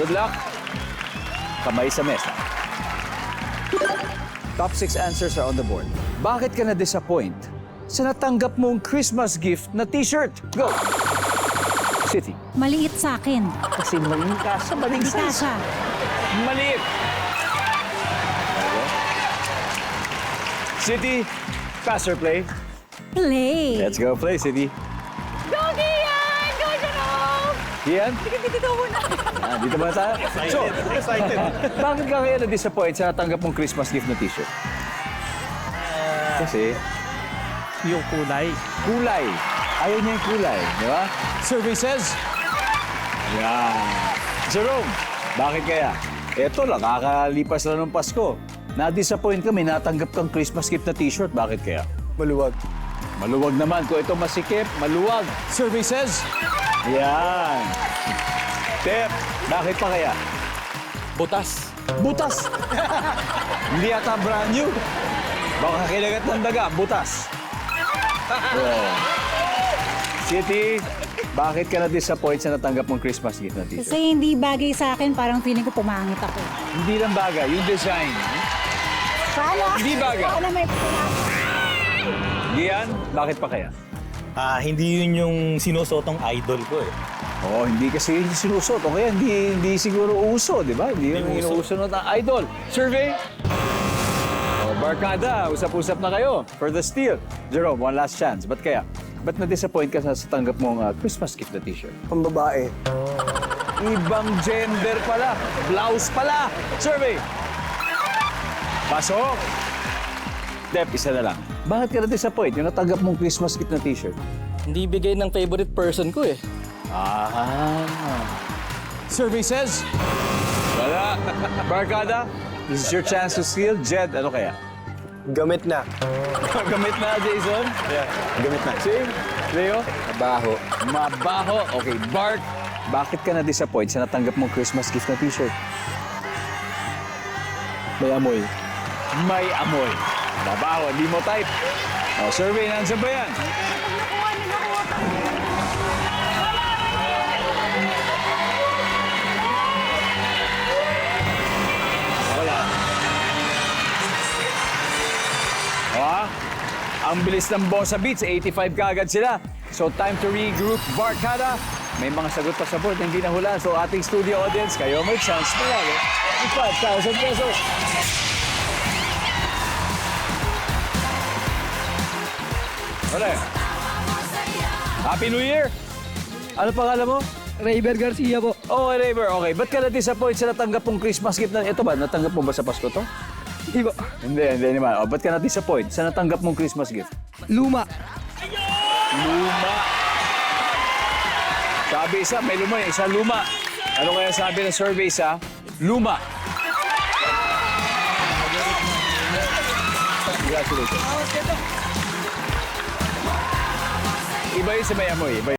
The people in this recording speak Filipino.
Good luck. Kamay sa mesa. Top 6 answers are on the board. Bakit ka na-disappoint sa natanggap mong Christmas gift na t-shirt? Go! City. Maliit sa akin. Kasi maling kasa, maling Hindi size. kasha. Maliit. City, pass or play? Play. Let's go play, City. Go, Gian! Go, Jerome! Ian? Dito muna. Dito ba tayo? So, Excited. bakit ka kaya na-disappoint sa natanggap mong Christmas gift na t-shirt? Kasi Yung kulay. kulay. Ayaw niya yung kulay, di ba? Survey says... Yan. Jerome, bakit kaya? Eto lang, kakalipas lang ng Pasko. Na-disappoint ka, may natanggap kang Christmas gift na t-shirt. Bakit kaya? Maluwag. Maluwag naman. Kung ito masikip, maluwag. Survey says... Yan. Tep, bakit pa kaya? Butas. Butas. Hindi yata brand new. Baka kinagat ng daga, butas. Oh. City, bakit ka na-disappoint sa natanggap mong Christmas gift na t-shirt? Kasi hindi bagay sa akin, parang feeling ko pumangit ako. Hindi lang bagay, yung design. Sana. Hindi bagay. Sana may Gian, bakit pa kaya? Hindi yun yung sinusotong idol ko eh. Oh, hindi kasi sinusot. O kaya hindi siguro uso, di ba? Hindi yun Hindi yung uso. inuuso ng idol. Survey? Oh, barkada, usap-usap na kayo for the steal. Jerome, one last chance. Ba't kaya? Ba't na-disappoint ka sa tanggap mong Christmas gift na t-shirt? Pambabae. Ibang gender pala. Blouse pala. Survey. Pasok. Dep, isa na lang. Bakit ka na-disappoint yung natanggap mong Christmas gift na t-shirt? Hindi bigay ng favorite person ko eh. Survey says? Wala. Barkada, this is your chance to steal. Jed, ano kaya? Gamit na. Gamit na, Jason? Yeah, gamit na. Sim? Leo? Mabaho. Mabaho. Okay, Bart, bakit ka na-disappoint sa natanggap mong Christmas gift na t-shirt? May amoy. May amoy. Mabaho, hindi mo type. O, survey, nandiyan ba yan? Wala. O, ang bilis ng Bossa Beats, 85 kagad sila. So, time to regroup. Barkada, may mga sagot pa sa board na hindi nahula. So, ating studio audience, kayo may chance manalo ng 5,000 pesos. Wala. Happy New Year! Ano pangalan mo? Rayber Garcia po. Oh, Raver. Okay. Ba't ka na-disappoint sa natanggap mong Christmas gift na... Ito ba? Natanggap mo ba sa Pasko to? Hindi po. Hindi naman. Oh, ba't ka na-disappoint sa natanggap mong Christmas gift? Luma. Luma. Sabi isa, may luma. Isa luma. Ano kaya sabi ng survey sa luma? Congratulations. Iba yun sa may amoy. Iba